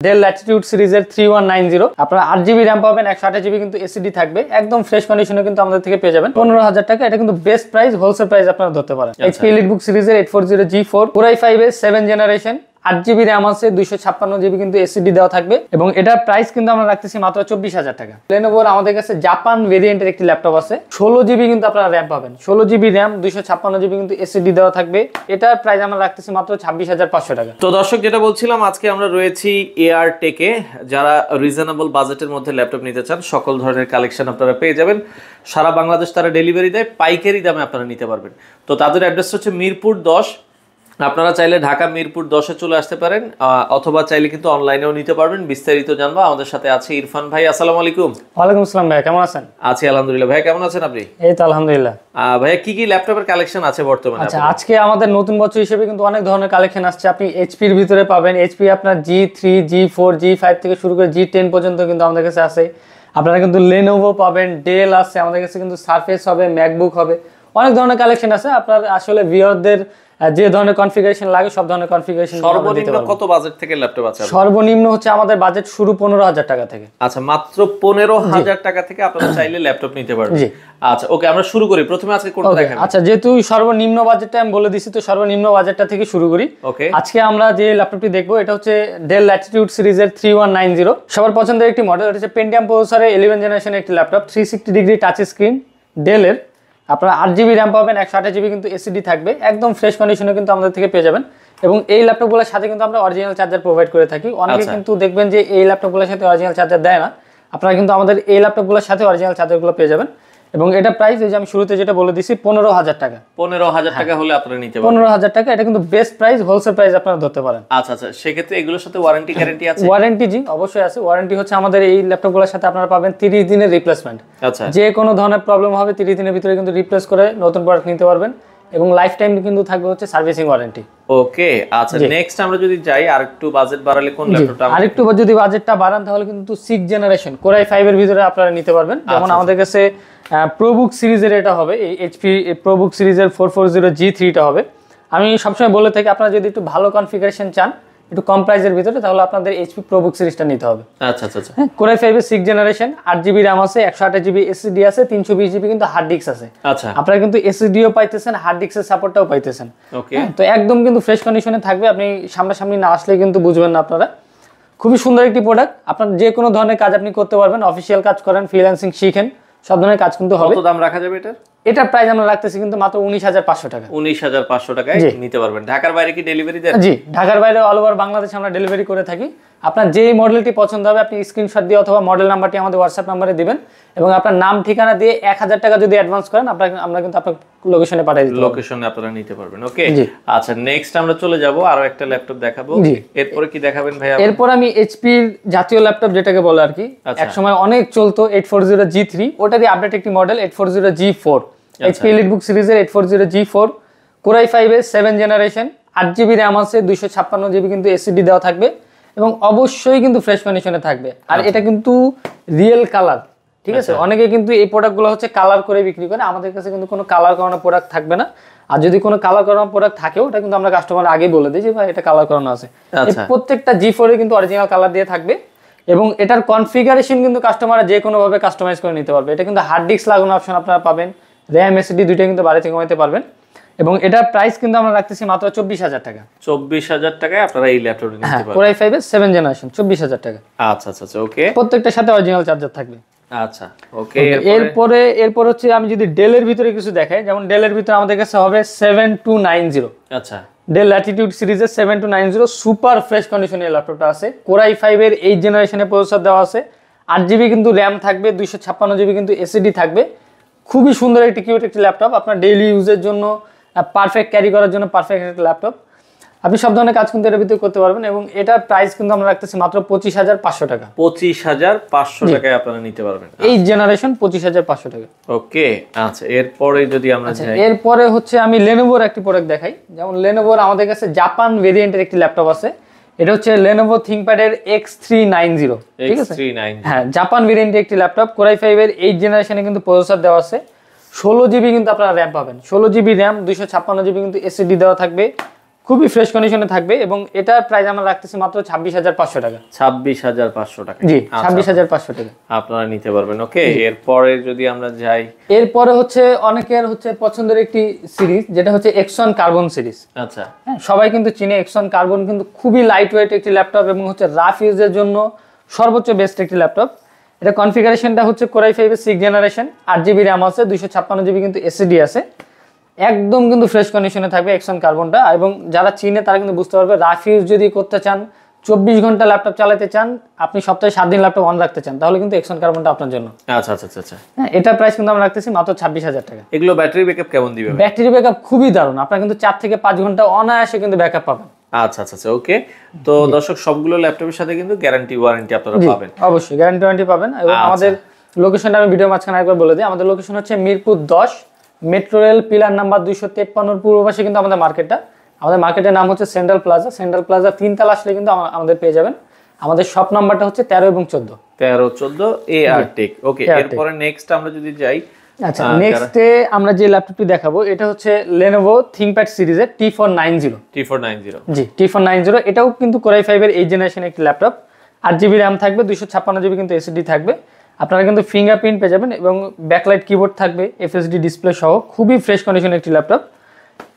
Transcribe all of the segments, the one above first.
Del Latitude সিরিজের 3190 আপনারা 8GB RAM পাবেন, 128GB কিন্তু এসএসডি থাকবে, একদম ফ্রেশ কন্ডিশনে কিন্তু আমাদের থেকে পেয়ে যাবেন 15,000 টাকা। এটা কিন্তু বেস্ট প্রাইস, হোলসেল প্রাইস আপনারা ধরতে পারেন। এইচপি এলিটবুক সিরিজের 840G4 Core i5 এর 7 জেনারেশন, 8GB র্যাম আছে, 256GB কিন্তু এসএসডি দেওয়া থাকবে এবং এটার প্রাইস কিন্তু আমরা রাখতেছি মাত্র 24,000 টাকা। Lenovo আমাদের কাছে জাপান ভেরিয়েন্টের একটি ল্যাপটপ আছে, 16GB কিন্তু আপনারা র্যাম পাবেন, 16GB র্যাম, 256GB কিন্তু এসএসডি দেওয়া থাকবে। এটার প্রাইস আমরা রাখতেছি মাত্র 26,500 টাকা। তো দর্শক, যেটা বলছিলাম, আজকে আমরা রয়েছি এআর টেকে। যারা রিজনেবল বাজেটের মধ্যে ল্যাপটপ নিতে চান, সকল ধরনের কালেকশন আপনারা পেয়ে যাবেন। সারা বাংলাদেশ তারা ডেলিভারি দেয়, পাইকারি দামে আপনারা নিতে পারবেন। তো তাদের অ্যাড্রেস হচ্ছে মিরপুর 10। আপনারা চাইলে ঢাকা মিরপুর 10-এ চলে আসতে পারেন, অথবা চাইলে কিন্তু অনলাইনেও নিতে পারবেন। বিস্তারিত জানবো। আমাদের সাথে আছে ইরফান ভাই। আসসালামু আলাইকুম। ওয়ালাইকুম আসসালাম ভাই, কেমন আছেন? আছি আলহামদুলিল্লাহ। ভাই কেমন আছেন আপনি? এই তো আলহামদুলিল্লাহ। ভাইয়া কি কি ল্যাপটপের কালেকশন আছে বর্তমানে? আচ্ছা, আজকে আমাদের নতুন বছর হিসেবে কিন্তু অনেক ধরনের কালেকশন আসছে। আপনি এইচপির ভিতরে পাবেন, এইচপি আপনার G3, G4, G5 থেকে শুরু করে G10 পর্যন্ত কিন্তু আমাদের কাছে আছে। আপনারা কিন্তু Lenovo পাবেন, ডেল আছে, আমাদের কাছে কিন্তু সারফেস হবে, ম্যাকবুক হবে, অনেক ধরনের কালেকশন আছে। আপনার আসলে ভিউয়ারদের যে ধরনের কনফিগারেশন লাগে সব ধরনের কনফিগারেশন। সর্বনিম্ন কত বাজেট থেকে ল্যাপটপ আছে? সর্বনিম্ন হচ্ছে আমাদের বাজেট শুরু 15,000 টাকা থেকে। আচ্ছা, মাত্র 15,000 টাকা থেকে আপনারা চাইলে ল্যাপটপ নিতে পারবেন। আচ্ছা ওকে, আমরা শুরু করি। প্রথমে আজকে কোনটা দেখাবো? আচ্ছা, যেহেতু সর্বনিম্ন বাজেটটা আমি বলে দিছি, তো সর্বনিম্ন বাজেটটা থেকে শুরু করি। ওকে, আজকে আমরা যে ল্যাপটপটি দেখবো এটা হচ্ছে ডেল ল্যাটিটিউড সিরিজের 3190। সবার পছন্দের একটি মডেল। এটা হচ্ছে পেন্টিয়াম প্রসেসরের 11 জেনারেশনের একটি ল্যাপটপ, 360 ডিগ্রি টাচ স্ক্রিন ডেলের। আপনারা 8GB র্যাম পাবেন, 128GB কিন্তু এসএসডি থাকবে, একদম ফ্রেশ কন্ডিশনে কিন্তু আমাদের থেকে পেয়ে যাবেন। এবং এই ল্যাপটপগুলোর সাথে কিন্তু আমরা অরিজিনাল চার্জার প্রোভাইড করে থাকি। অনেকে কিন্তু দেখবেন যে এই ল্যাপটপগুলোর সাথে অরিজিনাল চার্জার দেয় না, আপনারা কিন্তু আমাদের এই ল্যাপটপগুলোর সাথে অরিজিনাল চার্জারগুলো পেয়ে যাবেন। এবং এটা প্রাইস এই যে আমি শুরুতে যেটা বলে দিছি 15,000 টাকা। 15,000 টাকা হলে আপনারা নিতে পারবেন। 15,000 টাকা, এটা কিন্তু বেস্ট প্রাইস, হোলসেল প্রাইস আপনারা ধরতে পারেন। আচ্ছা আচ্ছা, সেক্ষেত্রে এগুলোর সাথে ওয়ারেন্টি গ্যারান্টি আছে? ওয়ারেন্টি জি অবশ্যই আছে। ওয়ারেন্টি হচ্ছে আমাদের এই ল্যাপটপগুলোর সাথে আপনারা পাবেন 30 দিনের রিপ্লেসমেন্ট। আচ্ছা, যে কোনো ধরনের প্রবলেম হবে 30 দিনের ভিতরে কিন্তু রিপ্লেস করে নতুন প্রোডাক্ট নিতে পারবেন। এবং লাইফ টাইম কিন্তু থাকবে হচ্ছে সার্ভিসিং ওয়ারেন্টি। ওকে, আচ্ছা নেক্সট আমরা যদি যাই আরেকটু বাজেট বাড়ালে কোন ল্যাপটপটা? আরেকটু যদি বাজেটটা বাড়ান তাহলে কিন্তু 6 জেনারেশন Core i5 এর ভিতরে আপনারা নিতে পারবেন। যেমন আমাদের কাছে প্রোবুক সিরিজের এটা হবে, এই এইচপি প্রোবুক সিরিজের 440G3 টা হবে। আমি সবসময় বলে থাকি আপনারা যদি একটু ভালো কনফিগারেশন চান, একটু কম প্রাইসের ভিতরে, তাহলে আপনাদের এইচপি প্রোবুক সিরিজটা নিতে হবে। আচ্ছা আচ্ছা আচ্ছা, Core i5 এর 6 জেনারেশন, 8GB র্যাম আছে, 128GB এসএসডি আছে, 320GB কিন্তু হার্ড ডিস্ক আছে। আচ্ছা, আপনারা কিন্তু এসএসডিও পাইতেছেন, হার্ড ডিস্কের সাপোর্টটাও পাইতেছেন। ওকে, তো একদম কিন্তু ফ্রেশ কন্ডিশনে থাকবে। আপনি সামনাসামনি না আসলে কিন্তু বুঝবেন না আপনারা। খুবই সুন্দর একটি প্রোডাক্ট। আপনার যে কোনো ধরনের কাজ আপনি করতে পারবেন, অফিসিয়াল কাজ করেন, ফ্রিল্যান্সিং শিখেন, সব ধরনের কাজ কিন্তু হবে। কত দাম রাখা যাবে এটা? এটার প্রাইস আমরা রাখতেছি কিন্তু মাত্র 19,500 টাকা। 19,500 টাকায় নিতে পারবেন। ঢাকার বাইরে কি ডেলিভারি দেন? জি, ঢাকার বাইরে অল ওভার বাংলাদেশে আমরা ডেলিভারি করে থাকি। আপনার যেই মডেলটি পছন্দ হবে আপনি স্ক্রিনশট দিয়ে অথবা মডেল নাম্বারটি আমাদের হোয়াটসঅ্যাপ নাম্বারে দিবেন এবং আপনার নাম ঠিকানা দিয়ে 1000 টাকা যদি অ্যাডভান্স করেন আমরা কিন্তু আপনার লোকেশনে পাঠিয়ে দিতে পারবো। লোকেশনে আপনারা নিতে পারবেন। ওকে, আচ্ছা নেক্সট আমরা চলে যাব, আরো একটা ল্যাপটপ দেখাবো। এরপরে কি দেখাবেন ভাইয়া? এরপর আমি এইচপির জাতীয় ল্যাপটপ যেটাকে বলে আর কি, এক সময় অনেক চলতো 840G3, ওটারই আপডেট একটি মডেল 840G4। এইচপি এলিটবুক সিরিজের 840G4 Core i5 এর 7 জেনারেশন, 8GB র্যাম আছে, 256GB কিন্তু এসএসডি দেওয়া থাকবে এবং অবশ্যই কিন্তু ফ্রেশ কন্ডিশনে থাকবে। আর এটা কিন্তু রিয়েল কালার, ঠিক আছে? অনেকে কিন্তু এই প্রোডাক্টগুলো হচ্ছে কালার করে বিক্রি করে, আমাদের কাছে কিন্তু কোনো কালার করানো প্রোডাক্ট থাকবে না। আর যদি কোনো কালার করানো প্রোডাক্ট থাকেও ওটা কিন্তু আমরা কাস্টমার আগেই বলে দিই যে ভাই এটা কালার করানো আছে। প্রত্যেকটা G4 এ কিন্তু অরিজিনাল কালার দিয়ে থাকবে এবং এটার কনফিগারেশন কিন্তু কাস্টমাররা যে কোনো ভাবে কাস্টমাইজ করে নিতে পারবে। এটা কিন্তু হার্ড ডিস্ক লাগানো অপশন আপনারা পাবেন, র্যাম এসএসডি দুইটা কিন্তু বাড়িতে কমাতে পারবেন। এবং এটার প্রাইস কিন্তু আমরা রাখতেছি মাত্র 24,000 টাকা। 24,000 টাকায় আপনারা এই ল্যাপটপটা নিতে পারবেন। Core i5 এর 7 জেনারেশন, 24,000 টাকা। আচ্ছা আচ্ছা আচ্ছা, ওকে, প্রত্যেকটার সাথে অরিজিনাল চার্জার থাকবে। আচ্ছা ওকে, এরপর হচ্ছে আমি যদি ডেলের ভিতরে কিছু দেখাই, যেমন ডেলের ভিতরে আমাদের কাছে হবে 7290। আচ্ছা, ডেল ল্যাটিটিউড সিরিজের 7290 সুপার ফ্রেশ কন্ডিশনের ল্যাপটপটা আছে। Core i5 এর 8 জেনারেশনের প্রসেসর দেওয়া আছে, 8GB কিন্তু র্যাম থাকবে, 256GB কিন্তু এসএসডি থাকবে। খুবই সুন্দর একটি কিউট একটি ল্যাপটপ, আপনার ডেইলি ইউজের জন্য পারফেক্ট, ক্যারি করার জন্য পারফেক্ট একটা ল্যাপটপ। আপনি সব ধরনের কাজ কিন্তু এর ভিতরে করতে পারবেন এবং এটার প্রাইস কিন্তু আমরা রাখতেছি মাত্র 25,500 টাকা। 25,500 টাকায় আপনারা নিতে পারবেন এই জেনারেশন 25,500 টাকা। ওকে, আচ্ছা এরপরে যদি আমরা যাই, এরপরে হচ্ছে আমি Lenovoর একটি প্রোডাক্ট দেখাই। যেমন Lenovoর আমাদের কাছে জাপান ভেরিয়েন্টের একটি ল্যাপটপ আছে, এটা হচ্ছে Lenovo ThinkPad এর X390, ঠিক আছে? হ্যাঁ, জাপান ভেরিয়েন্টের একটি ল্যাপটপ, Core i5 এর 8 জেনারেশনে কিন্তু প্রসেসর দেওয়া আছে, 16GB কিন্তু আপনারা র্যাম পাবেন, 16GB র্যাম, 256GB কিন্তু এসএসডি দেওয়া থাকবে। খুবই ফ্রেশ কন্ডিশনে থাকবে এবং এটার প্রাইস আমরা রাখতেছি মাত্র 26,500 টাকা। 26,500 টাকা। জি 26,500 টাকা আপনারা নিতে পারবেন। ওকে, এরপরে যদি আমরা যাই, এরপরে হচ্ছে অনেকের হচ্ছে পছন্দের একটি সিরিজ যেটা হচ্ছে এক্সন কার্বন সিরিজ। আচ্ছা, হ্যাঁ, সবাই কিন্তু চিনে এক্সন কার্বন কিন্তু খুবই লাইট ওয়েট একটি ল্যাপটপ এবং হচ্ছে রাফ ইউজের জন্য সর্বোচ্চ বেস্ট একটি ল্যাপটপ। এটা কনফিগারেশনটা হচ্ছে কোরাই 5 এর 6 জেনারেশন, 8GB র্যাম আছে, 256GB কিন্তু এসএসডি আছে। একদম কিন্তু ফ্রেশ কন্ডিশনে থাকবে এক্সন কার্বনটা। এবং যারা চিনে তারা কিন্তু বুঝতে পারবে রাফ ইউজ যদি করতে চান, 24 ঘন্টা ল্যাপটপ চালাতে চান, আপনি সপ্তাহে 7 দিন ল্যাপটপ অন রাখতে চান, তাহলে কিন্তু এক্সন কার্বনটা আপনার জন্য। আচ্ছা আচ্ছা আচ্ছা আচ্ছা। হ্যাঁ, এটার প্রাইস কিন্তু আমরা রাখতেছি মাত্র 26,000 টাকা। এগুলো ব্যাটারি ব্যাকআপ কেমন দিবে? ব্যাটারি ব্যাকআপ খুবই দারুণ, আপনারা কিন্তু 4 থেকে 5 ঘন্টা অনায়াসে কিন্তু ব্যাকআপ পাবেন। আচ্ছা আচ্ছা আচ্ছা, ওকে। তো দর্শক, সবগুলো ল্যাপটপের সাথে কিন্তু গ্যারান্টি ওয়ারেন্টি আপনারা পাবেন। অবশ্যই গ্যারান্টি ওয়ারেন্টি পাবেন। এবং আমাদের লোকেশনটা আমি ভিডিও মাঝখানে একবার বলে দিই। আমাদের লোকেশন হচ্ছে Mirpur 10, metro rail pillar number 253 পূর্ব পাশে কিন্তু আমাদের মার্কেটটা। আমাদের মার্কেটের নাম হচ্ছে সেন্ট্রাল প্লাজা। সেন্ট্রাল প্লাজা 3 তলা আসলে কিন্তু আমাদের পেয়ে যাবেন। আমাদের শপ নাম্বারটা হচ্ছে 13 এবং 14। 13-14 AR Tech। ওকে, এরপরে নেক্সট আমরা যদি যাই, আচ্ছা নেক্সটে আমরা যে ল্যাপটপটি দেখাবো এটা হচ্ছে Lenovo ThinkPad সিরিজের T490। T490, জি T490। এটাও কিন্তু কোরাই 5 এর 8 জেনারেশনের একটি ল্যাপটপ। 8GB র্যাম থাকবে, 256GB কিন্তু এসএসডি থাকবে। আপনারা কিন্তু ফিঙ্গারপ্রিন্ট পেয়ে যাবেন এবং ব্যাকলাইট কিবোর্ড থাকবে, এফএসডি ডিসপ্লে সহ খুবই ফ্রেশ কন্ডিশনের একটি ল্যাপটপ।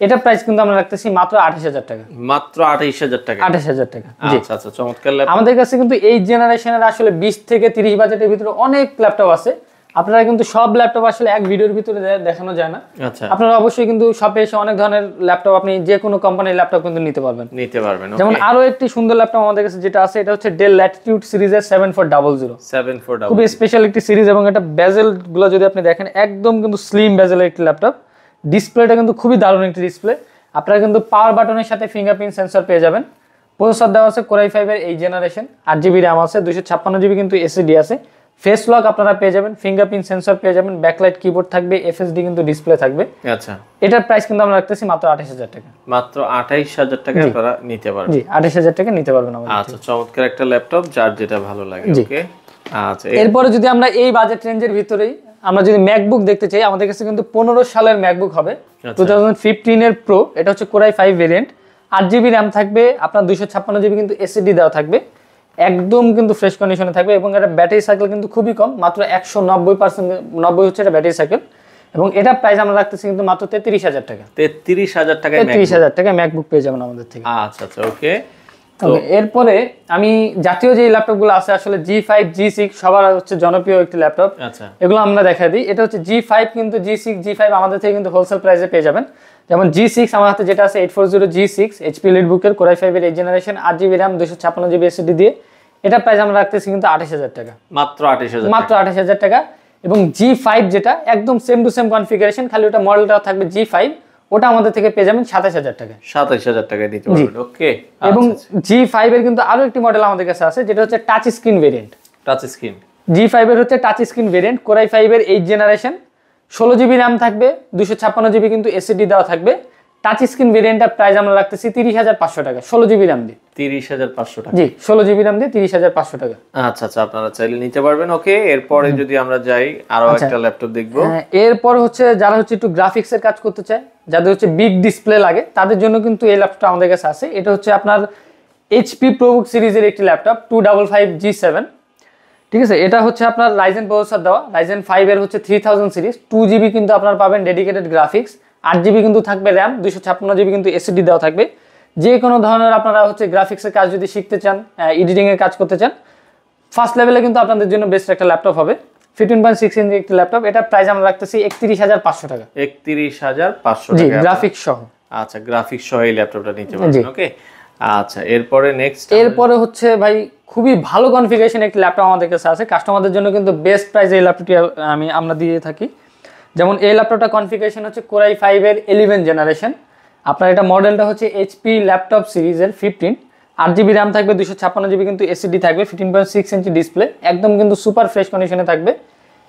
এটা প্রাইস কিন্তু আমরা রাখতেছি মাত্র 28,000 টাকা। মাত্র 28,000 টাকা। 28,000 টাকা। আচ্ছা আচ্ছা, চমৎকার ল্যাপটপ। আমাদের কাছে কিন্তু এই জেনারেশনের আসলে 20 থেকে 30 বাজেটের ভিতরে অনেক ল্যাপটপ আছে। আপনারা কিন্তু সব ল্যাপটপ আসলে এক ভিডিওর ভিতরে দেখানো যায় না। আচ্ছা, আপনারা অবশ্যই কিন্তু শপে এসে অনেক ধরনের ল্যাপটপ, আপনি যে কোনো কোম্পানির ল্যাপটপ কিন্তু নিতে পারবেন। যেমন আরো একটি সুন্দর ল্যাপটপ আমাদের কাছে যেটা আছে, এটা হচ্ছে ডেল ল্যাটিটিউড সিরিজের 7400। 7400 খুবই স্পেশাল একটি সিরিজ এবং এটা বেজেল গুলো যদি আপনি দেখেন একদম কিন্তু স্লিম বেজেলের একটি ল্যাপটপ। ডিসপ্লেটা কিন্তু খুবই দারুণ একটি ডিসপ্লে। আপনারা কিন্তু পাওয়ার বাটনের সাথে ফিঙ্গারপ্রিন্ট সেন্সর পেয়ে যাবেন। প্রসেসর দেওয়া আছে কোরাই 5 এর 8 জেনারেশন, 8GB র্যাম আছে, 256GB কিন্তু এসএসডি আছে। ফেস লক আপনারা পেয়ে যাবেন, ফিঙ্গারপ্রিন্ট সেন্সর পেয়ে যাবেন, ব্যাকলাইট কিবোর্ড থাকবে, এফএসডি কিন্তু ডিসপ্লে থাকবে। আচ্ছা, এটার প্রাইস কিন্তু আমরা রাখতেছি মাত্র 28,000 টাকা। মাত্র 28,000 টাকা আপনারা নিতে পারবেন। জি 28,000 টাকা নিতে পারবেন আমাদের। আচ্ছা, চমৎকার একটা ল্যাপটপ, যার যেটা ভালো লাগে। ওকে, আচ্ছা। এরপরে যদি আমরা এই বাজেট রেঞ্জের ভিতরেই আমরা যদি ম্যাকবুক দেখতে চাই, আমাদের কাছে কিন্তু 15 সালের ম্যাকবুক হবে, 2015 এর প্রো। এটা হচ্ছে কোরাই 5 ভেরিয়েন্ট, 8GB র্যাম থাকবে, আপনার 256GB কিন্তু এসএসডি দেওয়া থাকবে। একদম কিন্তু ফ্রেশ কন্ডিশনে থাকবে এবং এটা ব্যাটারি সাইকেল কিন্তু খুবই কম, মাত্র 190% হচ্ছে এটা ব্যাটারি সাইকেল। এবং এটা প্রাইস আমরা রাখতেছি কিন্তু মাত্র 33,000 টাকা। 33,000 টাকায় 33,000 টাকায় ম্যাকবুক পেয়ে যাবেন আমাদের থেকে। আচ্ছা আচ্ছা, ওকে। এরপরে আমি জাতীয় যে ল্যাপটপগুলো আছে আসলে G5 G6 সবার হচ্ছে জনপ্রিয় একটি ল্যাপটপ। আচ্ছা, এগুলো আমরা দেখাই দিই। এটা হচ্ছে G5 কিন্তু G6 G5 আমাদের থেকে কিন্তু হোলসেল প্রাইসে পেয়ে যাবেন। যেমন G6 আমার হাতে যেটা আছে 840 G6 HP EliteBook-এর কোরাই 5 এর 8 generation, 8GB RAM, 256GB SSD দিয়ে। এটা প্রাইস আমরা রাখতেছি কিন্তু 28,000 টাকা। মাত্র 28,000, মাত্র 28,000 টাকা। এবং G5 যেটা একদম সেম টু সেম কনফিগারেশন, খালি ওটা মডেলটা থাকবে G5, ওটা আমাদের থেকে পেয়ে যাবেন 27,000 টাকা। 27,000 টাকায় দিতে পারবেন। ওকে, এবং G5 এর কিন্তু আরো একটি মডেল আমাদের কাছে আছে যেটা হচ্ছে touch screen variant. Touch screen G5 এর হচ্ছে টাচ স্ক্রিন ভেরিয়েন্ট, কোরাই 5 এর 8 জেনারেশন, 16GB র্যাম থাকবে, 256GB কিন্তু এসএসডি দেওয়া থাকবে। টাচ স্ক্রিন ভেরিয়েন্টের প্রাইস আমরা রাখতেছি 30,500 টাকা, 16GB র্যাম দিয়ে। 30,500 টাকা। জি 16GB র্যাম দিয়ে 30,500 টাকা। আচ্ছা আচ্ছা, আপনারা চাইলে নিতে পারবেন। ওকে, এরপরে যদি আমরা যাই আরো একটা ল্যাপটপ দেখবো। এরপর হচ্ছে যারা হচ্ছে একটু গ্রাফিক্স এর কাজ করতে চায়, যাদের হচ্ছে বিগ ডিসপ্লে লাগে, তাদের জন্য কিন্তু এই ল্যাপটপটা আমাদের কাছে আছে। এটা হচ্ছে আপনার HP ProBook সিরিজের একটি ল্যাপটপ 255G7। ঠিক আছে, এটা হচ্ছে আপনার রাইজেন প্রসেসর দেওয়া, রাইজেন 5 এর হচ্ছে 3000 সিরিজ, 2GB কিন্তু আপনার পাবেন ডেডিকেটেড গ্রাফিক্স, 8GB কিন্তু থাকবে র্যাম, 256GB কিন্তু এসএসডি দেওয়া থাকবে। যে কোনো ধরনের আপনারা হচ্ছে গ্রাফিক্সের কাজ যদি শিখতে চান, এডিটিং এর কাজ করতে চান, ফার্স্ট লেভেলে কিন্তু আপনাদের জন্য বেস্ট একটা ল্যাপটপ হবে। 15.6 ইঞ্চি একটি ল্যাপটপ। এটা প্রাইস আমরা রাখতেছি 31,500 টাকা। 31,500 জি টাকা, গ্রাফিক্স সহ। আচ্ছা, গ্রাফিক্স সহ এই ল্যাপটপটা নিতে পারবেন। ওকে, আচ্ছা। এরপরে নেক্সট, এরপরে হচ্ছে ভাই খুবই ভালো কনফিগারেশন একটি ল্যাপটপ আমাদের কাছে আছে, কাস্টমারদের জন্য কিন্তু বেস্ট প্রাইস এই ল্যাপটপটি আমরা দিয়ে থাকি। যেমন এই ল্যাপটপটা কনফিগারেশন হচ্ছে কোরাই 5 এর 11 জেনারেশন। আপনার এটা মডেলটা হচ্ছে HP ল্যাপটপ সিরিজের 15, 8GB র্যাম থাকবে, 256GB কিন্তু এসএসডি থাকবে, 15.6 ইঞ্চি ডিসপ্লে, একদম কিন্তু সুপার ফ্রেশ কন্ডিশনে থাকবে।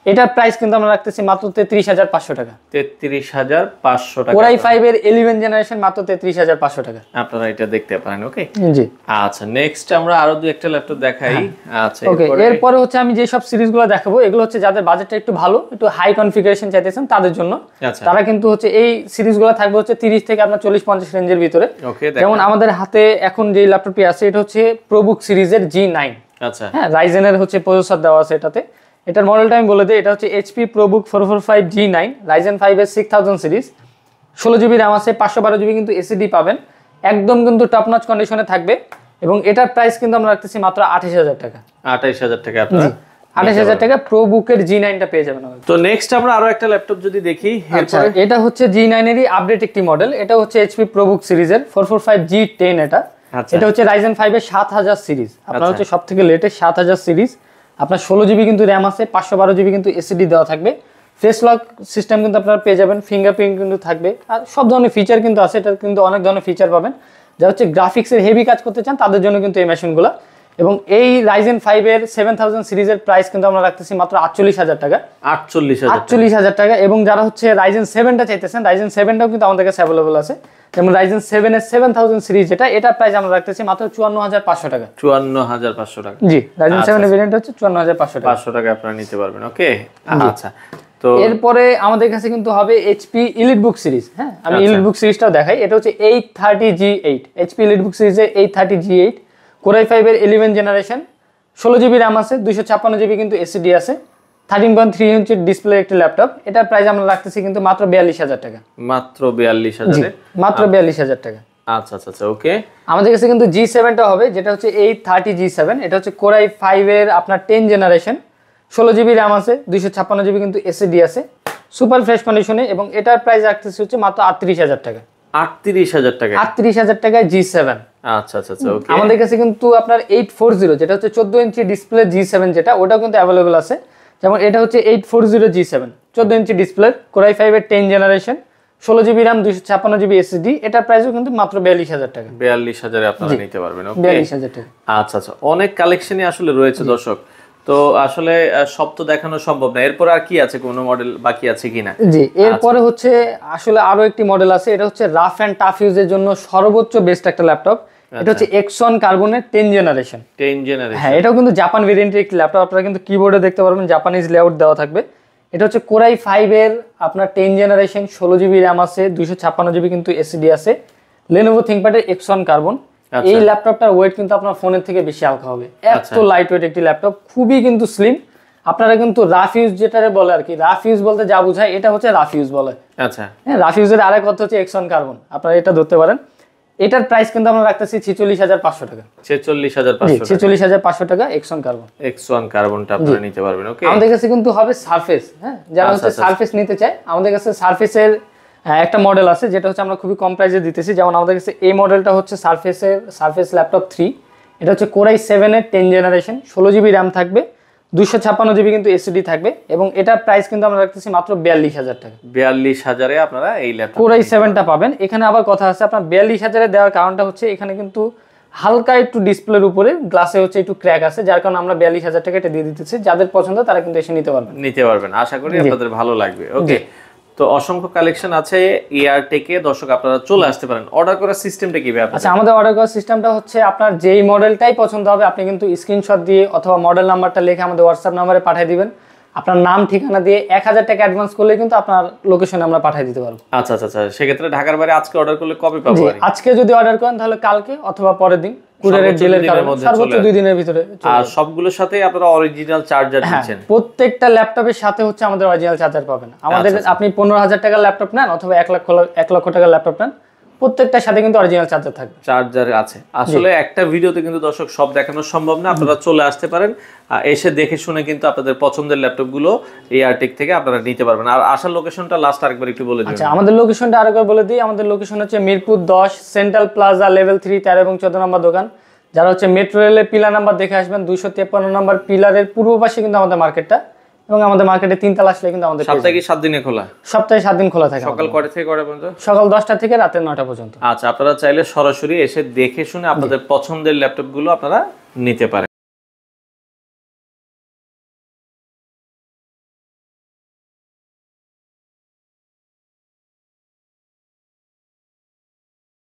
এটার প্রাইস কিন্তু আমরা রাখতেছি মাত্র 33,500 টাকা। 33,500 টাকা। Core i5 এর 11 জেনারেশন মাত্র 33,500 টাকা। আপনারা এটা দেখতে পারেন। ওকে জি আচ্ছা, নেক্সট আমরা আরো দুই একটা ল্যাপটপ দেখাই। আচ্ছা ওকে, এরপরে হচ্ছে আমি যে সব সিরিজগুলো দেখাবো এগুলো হচ্ছে যাদের বাজেটটা একটু ভালো, একটু হাই কনফিগারেশন চাইতেছেন তাদের জন্য। তারা কিন্তু হচ্ছে এই সিরিজগুলো থাকবে হচ্ছে 30 থেকে আপনার 40-50 রেঞ্জের ভিতরে। যেমন আমাদের হাতে এখন যে ল্যাপটপটি আছে এটা হচ্ছে প্রোবুক সিরিজের G9। আচ্ছা হ্যাঁ, রাইজেনের হচ্ছে প্রসেসর দেওয়া আছে এটাতে। এটার মডেলটা আমি বলে দিই, এটা হচ্ছে HP ProBook 445 G9 Ryzen 5 এর 6000 সিরিজ, 16GB RAM আছে, 512GB কিন্তু SSD পাবেন, একদম কিন্তু টপ নচ কন্ডিশনে থাকবে এবং এটার প্রাইস কিন্তু আমরা রাখতেছি মাত্র 28,000 টাকা। 28,000 টাকা আপনারা 28,000 টাকা প্রোবুকের G9টা পেয়ে যাবেন আমাদের। তো নেক্সট আমরা আরো একটা ল্যাপটপ যদি দেখি, এরপরে এটা হচ্ছে G9 এরই আপডেট একটি মডেল, এটা হচ্ছে HP ProBook সিরিজের 445 G10 এটা। এটা হচ্ছে Ryzen 5 এর 7000 সিরিজ, আপনার হচ্ছে সবথেকে লেটেস্ট 7000 সিরিজ। আপনার 16GB কিন্তু র্যাম আছে, 512GB কিন্তু SSD দেওয়া থাকবে, ফেস লক সিস্টেম কিন্তু আপনারা পেয়ে যাবেন, ফিঙ্গারপ্রিন্ট কিন্তু থাকবে, আর সব ধরনের ফিচার কিন্তু আছে। এটা কিন্তু অনেক ধরনের ফিচার পাবেন, যা হচ্ছে গ্রাফিক্সের হেভি কাজ করতে চান তাদের জন্য কিন্তু এই মেশিনগুলো। এবং এই Ryzen 5 এর 7000 সিরিজের প্রাইস কিন্তু আমরা রাখতেছি মাত্র 48,000 টাকা। 48,000 টাকা। এবং যারা হচ্ছে Ryzen 7টা চাইতেছেন, Ryzen 7টাও কিন্তু আমাদের কাছে অ্যাভেলেবল আছে। যেমন Ryzen 7 এর 7000 সিরিজ যেটা, এটার প্রাইস আমরা রাখতেছি মাত্র 54,500 টাকা। 54,500 টাকা। জি, Ryzen 7 এর ভেরিয়েন্ট হচ্ছে 54,500 টাকা। 500 টাকা আপনারা নিতে পারবেন। ওকে আচ্ছা, তো এরপরে আমাদের কাছে কিন্তু হবে HP EliteBook সিরিজ। হ্যাঁ, আমি EliteBook সিরিজটাও দেখাই। এটা হচ্ছে 830G8, HP EliteBook সিরিজের 830G8, Core i5 এর 11 জেনারেশন, 16GB RAM আছে, 256GB কিন্তু SSD আছে, 13.3 ইঞ্চি ডিসপ্লে একটি ল্যাপটপ। এটার প্রাইস আমরা রাখতেছি কিন্তু মাত্র 42,000 টাকা। মাত্র 42,000 এ? মাত্র 42,000 টাকা। আচ্ছা আচ্ছা আচ্ছা ওকে। আমাদের কাছে কিন্তু G7টা হবে, যেটা হচ্ছে 830G7। এটা হচ্ছে Core i5 এর আপনার 10 জেনারেশন, 16GB RAM আছে, 256GB কিন্তু SSD আছে, সুপার ফ্রেশ কন্ডিশনে, এবং এটার প্রাইস রাখতেছি হচ্ছে মাত্র 38,000 টাকা। 38,000 টাকা? 38,000 টাকায় G7। আচ্ছা আচ্ছা আচ্ছা ওকে। আমাদের কাছে কিন্তু আপনার 840 যেটা হচ্ছে 14 ইঞ্চি ডিসপ্লে G7 যেটা, ওটাও কিন্তু অ্যাভেলেবল আছে। যেমন এটা হচ্ছে 840 G7, 14 inch display, Core i5 এর 10 generation, 16GB RAM, 256GB SSD। এটার প্রাইসও কিন্তু মাত্র 42,000 টাকা। 42,000 এ আপনারা নিতে পারবেন। ওকে 42,000 টাকা। আচ্ছা আচ্ছা, অনেক কালেকশনই আসলে রয়েছে দর্শক, তো আসলে সব তো দেখানো সম্ভব না। এরপর আর কি আছে, কোনো মডেল বাকি আছে কিনা? জি, এরপরে হচ্ছে আসলে আরো একটি মডেল আছে, এটা হচ্ছে রাফ এন্ড টাফ ইউজের জন্য সর্বোচ্চ বেস্ট একটা ল্যাপটপ। এটা হচ্ছে Exon কার্বনের 10 জেনারেশন। 10 জেনারেশন, হ্যাঁ, এটাও কিন্তু জাপান ভেরিয়েন্টের একটি ল্যাপটপ। আপনারা কিন্তু কিবোর্ডে দেখতে পারবেন জাপানিজ লেআউট দেওয়া থাকবে। এটা হচ্ছে Core i5 এর আপনার 10 জেনারেশন, 16GB RAM আছে, 256GB কিন্তু SSD আছে, Lenovo ThinkPad এর Exon কার্বন। এই ল্যাপটপটার ওয়েট কিন্তু আপনার ফোনের থেকে বেশি হালকা হবে, এত লাইট ওয়েট একটি ল্যাপটপ, খুবই কিন্তু স্লিম। আপনারা কিন্তু রাফ ইউজ যেটারে বলে আর কি, রাফ ইউজ বলতে যা বোঝায় এটা হচ্ছে রাফ ইউজ বলে। আচ্ছা হ্যাঁ, রাফ ইউজের আরেক অর্থ হচ্ছে Exon কার্বন, আপনারা এটা ধরতে পারেন। এটার প্রাইস কিন্তু আমরা রাখতেছি 46,500 টাকা। 46,500 টাকা Exon কার্বন। Exon কার্বনটা আপনারা নিতে পারবেন। ওকে, আমাদের কাছে কিন্তু হবে সারফেস। হ্যাঁ, যারা হচ্ছে সারফেস নিতে চায়, আমাদের কাছে সারফেসের একটা মডেল আছে যেটা হচ্ছে আমরা খুবই কম প্রাইসে দিতেছি। যেমন আমাদের কাছে এই মডেলটা হচ্ছে সারফেস ল্যাপটপ 3। এটা হচ্ছে Core i7 এর 10 জেনারেশন, 16GB RAM থাকবে, 256GB কিন্তু SSD থাকবে, এবং এটার প্রাইস কিন্তু আমরা রাখতেছি মাত্র 42,000 টাকা। 42,000 এ আপনারা এই ল্যাপটপ Core i7টা পাবেন। এখানে আবার কথা আছে, আপনার 42,000 এ দেওয়ার কারণটা হচ্ছে এখানে কিন্তু হালকা একটু ডিসপ্লের উপরে গ্লাসে হচ্ছে একটু ক্র্যাক আছে, যার কারণে আমরা 42,000 টাকা এটা দিয়ে দিতেছি। যাদের পছন্দ তারা কিন্তু এসে নিতে পারবেন। আশা করি আপনাদের ভালো লাগবে। ওকে, তো অসংখ্য কালেকশন আছে এআরটেকে, দর্শক আপনারা চলে আসতে পারেন। অর্ডার করার সিস্টেমটা কি ব্যাপার? আচ্ছা, আমাদের অর্ডার করার সিস্টেমটা হচ্ছে আপনার যেই মডেলটাই পছন্দ হবে আপনি কিন্তু স্ক্রিনশট দিয়ে অথবা মডেল নাম্বারটা লিখে আমাদের হোয়াটসঅ্যাপ নাম্বারে পাঠিয়ে দিবেন। আপনার নাম ঠিকানা দিয়ে 1,000 টাকা অ্যাডভান্স করলে কিন্তু আপনার লোকেশনে আমরা পাঠিয়ে দিতে পারবো। আচ্ছা আচ্ছা আচ্ছা, সেক্ষেত্রে ঢাকার বাইরে আজকে অর্ডার করলে কবে পাবো? আজকে যদি অর্ডার করেন তাহলে কালকে অথবা পরের দিন, কুরিয়ারের ডিলের কারণে সর্বোচ্চ 2 দিনের ভিতরে। আর সবগুলোর সাথে আপনারা অরিজিনাল চার্জার দিচ্ছেন? প্রত্যেকটা ল্যাপটপের সাথে হচ্ছে আমাদের অরিজিনাল চার্জার পাবেন। আমাদের আপনি 15,000 টাকার ল্যাপটপ নেন অথবা 1 লক্ষ টাকার ল্যাপটপ নেন, প্রত্যেকটার সাথে কিন্তু অরিজিনাল চার্জার থাকবে। চার্জার আছে। আসলে একটা ভিডিওতে কিন্তু দর্শক সব দেখানো সম্ভব না, আপনারা চলে আসতে পারেন, এসে দেখে শুনে কিন্তু আপনাদের পছন্দের ল্যাপটপগুলো এআরটেক থেকে আপনারা নিতে পারবেন। আর আসার লোকেশনটা লাস্ট আরেকবার একটু বলে দিন। আচ্ছা, আমাদের লোকেশনটা আরেকবার বলে দিই। আমাদের লোকেশন হচ্ছে মিরপুর 10 সেন্ট্রাল প্লাজা লেভেল 3 13 এবং 14 নম্বর দোকান। যারা হচ্ছে মেট্রো রেলের পিলার নাম্বার দেখে আসবেন, 253 নম্বর পিলারের পূর্ব পাশে কিন্তু আমাদের মার্কেটটা, এবং আমাদের মার্কেটে 3 তলা আসলে কিন্তু আমাদের সপ্তাহে কি 7 দিনে খোলা? সপ্তাহে 7 দিন খোলা থাকে। সকাল কয়টা থেকে কয়টা পর্যন্ত? সকাল 10টা থেকে রাতে 9টা পর্যন্ত। আচ্ছা, আপনারা চাইলে সরাসরি এসে দেখে শুনে আপনাদের পছন্দের ল্যাপটপগুলো আপনারা নিতে পারেন।